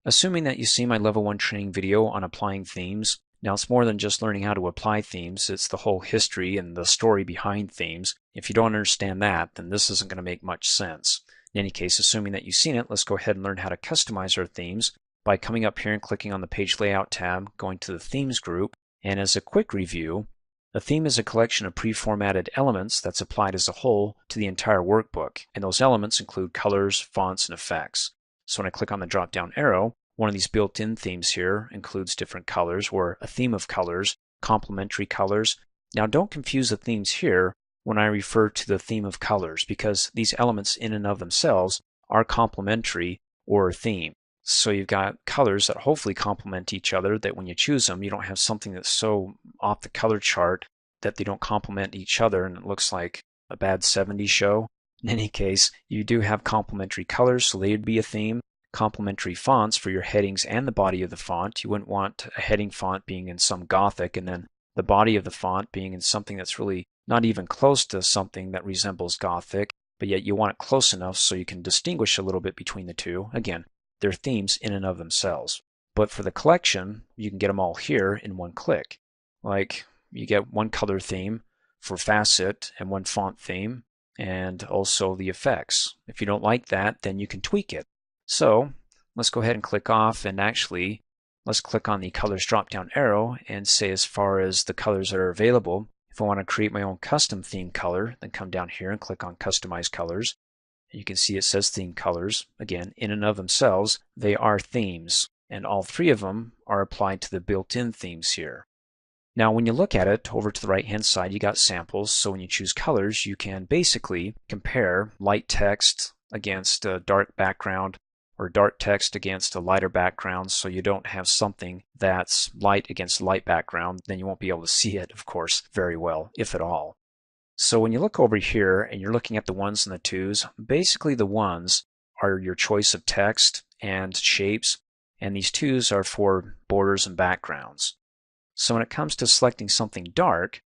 Assuming that you see my level 1 training video on applying themes, now it's more than just learning how to apply themes, it's the whole history and the story behind themes. If you don't understand that, then this isn't going to make much sense. In any case, assuming that you've seen it, let's go ahead and learn how to customize our themes by coming up here and clicking on the Page Layout tab, going to the Themes group, and as a quick review, a theme is a collection of pre-formatted elements that's applied as a whole to the entire workbook, and those elements include colors, fonts, and effects. So when I click on the drop-down arrow, one of these built-in themes here includes different colors, or a theme of colors, complementary colors. Now don't confuse the themes here when I refer to the theme of colors, because these elements in and of themselves are complementary or a theme. So you've got colors that hopefully complement each other, that when you choose them, you don't have something that's so off the color chart that they don't complement each other and it looks like a bad 70s show. In any case, you do have complementary colors, so they'd be a theme. Complementary fonts for your headings and the body of the font. You wouldn't want a heading font being in some Gothic and then the body of the font being in something that's really not even close to something that resembles Gothic, but yet you want it close enough so you can distinguish a little bit between the two. Again, they're themes in and of themselves. But for the collection, you can get them all here in one click. Like you get one color theme for facet and one font theme and also the effects. If you don't like that, then you can tweak it. So let's go ahead and click off, and actually let's click on the colors drop down arrow and say as far as the colors that are available. If I want to create my own custom theme color, then come down here and click on customize colors. You can see it says theme colors. Again, in and of themselves, they are themes, and all three of them are applied to the built-in themes here. Now when you look at it over to the right hand side, you got samples, so when you choose colors you can basically compare light text against a dark background or dark text against a lighter background, so you don't have something that's light against light background. Then you won't be able to see it, of course, very well, if at all. So when you look over here and you're looking at the ones and the twos, basically the ones are your choice of text and shapes, and these twos are for borders and backgrounds. So when it comes to selecting something dark,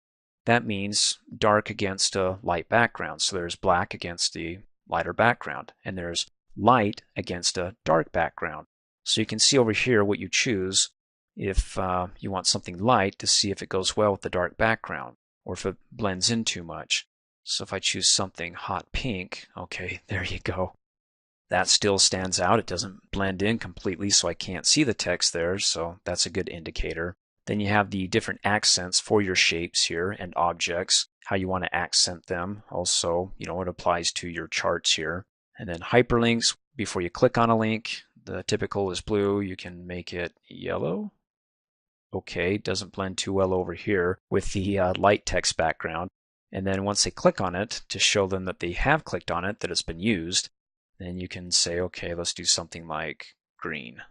that means dark against a light background. So there's black against the lighter background, and there's light against a dark background. So you can see over here what you choose if you want something light, to see if it goes well with the dark background or if it blends in too much. So if I choose something hot pink, okay, there you go. That still stands out. It doesn't blend in completely, so I can't see the text there, so that's a good indicator. Then you have the different accents for your shapes here and objects, how you want to accent them. Also, it applies to your charts here. And then hyperlinks, before you click on a link, the typical is blue. You can make it yellow. Okay, doesn't blend too well over here with the light text background. And then once they click on it, to show them that they have clicked on it, that it's been used, then you can say, okay, let's do something like green.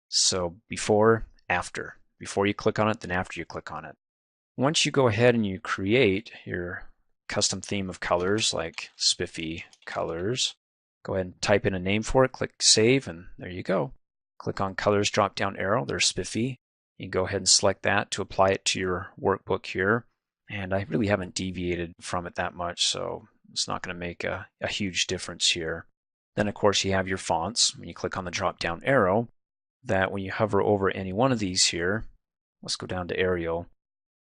So before, after. Before you click on it, then after you click on it. Once you go ahead and you create your custom theme of colors like Spiffy Colors, go ahead and type in a name for it, click Save, and there you go. Click on Colors drop down arrow, there's Spiffy. You can go ahead and select that to apply it to your workbook here. And I really haven't deviated from it that much, so it's not going to make a huge difference here. Then of course you have your fonts. When you click on the drop down arrow, that when you hover over any one of these here, let's go down to Arial.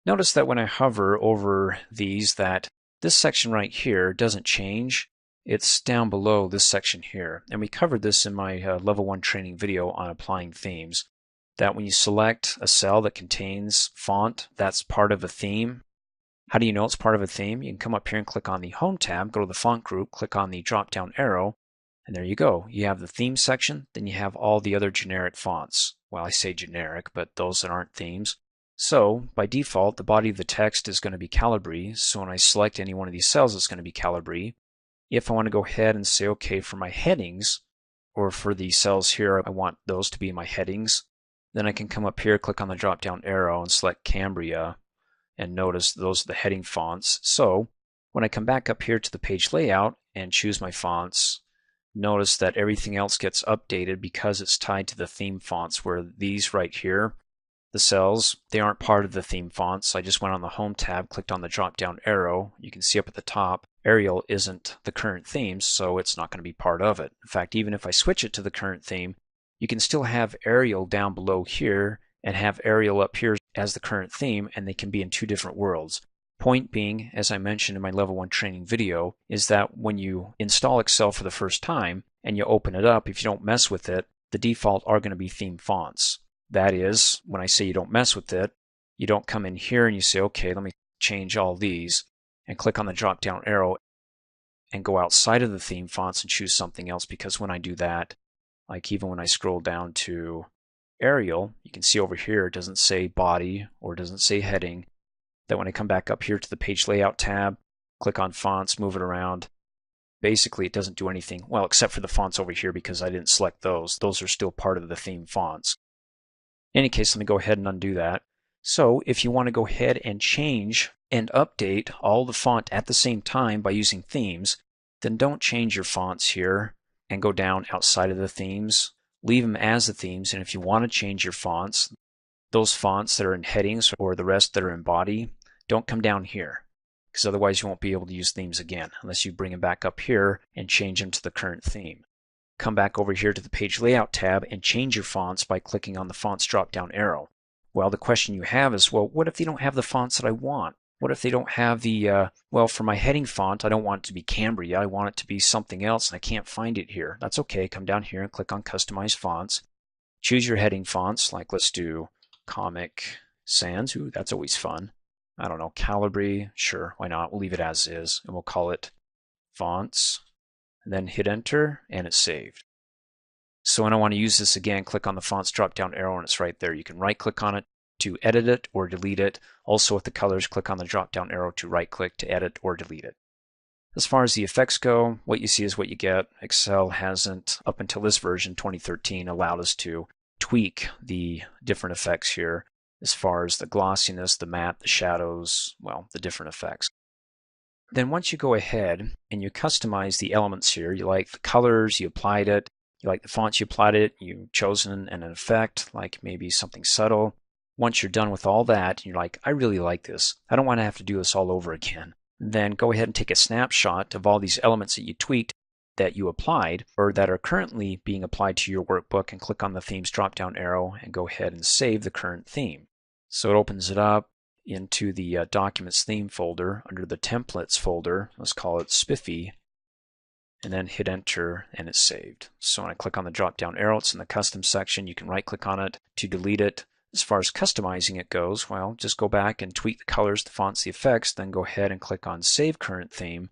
Notice that when I hover over these, that this section right here doesn't change. It's down below this section here. And we covered this in my level 1 training video on applying themes, that when you select a cell that contains font, that's part of a theme. How do you know it's part of a theme? You can come up here and click on the Home tab, go to the Font group, click on the drop down arrow, and there you go. You have the theme section, then you have all the other generic fonts. Well, I say generic, but those that aren't themes. So by default, the body of the text is going to be Calibri. So when I select any one of these cells, it's going to be Calibri. If I want to go ahead and say, okay, for my headings, or for the cells here, I want those to be my headings, then I can come up here, click on the drop down arrow, and select Cambria, and notice those are the heading fonts. So when I come back up here to the page layout and choose my fonts, notice that everything else gets updated because it's tied to the theme fonts, where these right here, the cells, they aren't part of the theme fonts. I just went on the Home tab, clicked on the drop down arrow. You can see up at the top, Arial isn't the current theme, so it's not going to be part of it. In fact, even if I switch it to the current theme, you can still have Arial down below here and have Arial up here as the current theme, and they can be in two different worlds. Point being, as I mentioned in my level 1 training video, is that when you install Excel for the first time and you open it up, if you don't mess with it, the default are going to be theme fonts. That is, when I say you don't mess with it, you don't come in here and you say, okay, let me change all these, and click on the drop down arrow and go outside of the theme fonts and choose something else, because when I do that, like even when I scroll down to Arial, you can see over here it doesn't say body or it doesn't say heading. That when I come back up here to the page layout tab, click on fonts, move it around, basically it doesn't do anything, well, except for the fonts over here because I didn't select those. Those are still part of the theme fonts. In any case, let me go ahead and undo that. So if you want to go ahead and change and update all the font at the same time by using themes, then don't change your fonts here and go down outside of the themes. Leave them as the themes, and if you want to change your fonts, those fonts that are in headings or the rest that are in body, don't come down here, because otherwise you won't be able to use themes again unless you bring them back up here and change them to the current theme. Come back over here to the page layout tab and change your fonts by clicking on the fonts drop down arrow. Well, the question you have is, well, what if they don't have the fonts that I want? What if they don't have the, well, for my heading font, I don't want it to be Cambria. I want it to be something else, and I can't find it here. That's okay. Come down here and click on Customize Fonts. Choose your heading fonts, like let's do Comic Sans. Ooh, that's always fun. I don't know, Calibri. Sure, why not? We'll leave it as is, and we'll call it Fonts. And then hit Enter, and it's saved. So when I want to use this again, click on the Fonts drop-down arrow, and it's right there. You can right-click on it to edit it or delete it. Also with the colors, click on the drop-down arrow to right-click to edit or delete it. As far as the effects go, what you see is what you get. Excel hasn't, up until this version, 2013, allowed us to tweak the different effects here as far as the glossiness, the matte, the shadows, well, the different effects. Then once you go ahead and you customize the elements here, you like the colors, you applied it, you like the fonts, you applied it, you've chosen an effect, like maybe something subtle. Once you're done with all that, and you're like, I really like this. I don't want to have to do this all over again. Then go ahead and take a snapshot of all these elements that you tweaked, that you applied, or that are currently being applied to your workbook, and click on the Themes drop-down arrow and go ahead and save the current theme. So it opens it up into the Documents Theme folder under the Templates folder. Let's call it Spiffy, and then hit Enter, and it's saved. So when I click on the drop-down arrow, it's in the Custom section. You can right-click on it to delete it. As far as customizing it goes, well, just go back and tweak the colors, the fonts, the effects, then go ahead and click on Save Current Theme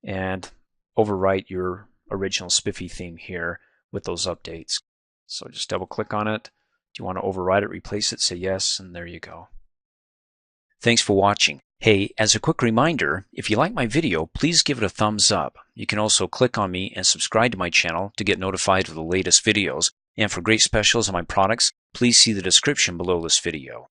and overwrite your original Spiffy theme here with those updates. So just double click on it. Do you want to overwrite it, replace it, say yes, and there you go. Thanks for watching. Hey, as a quick reminder, if you like my video, please give it a thumbs up. You can also click on me and subscribe to my channel to get notified of the latest videos. And for great specials on my products, please see the description below this video.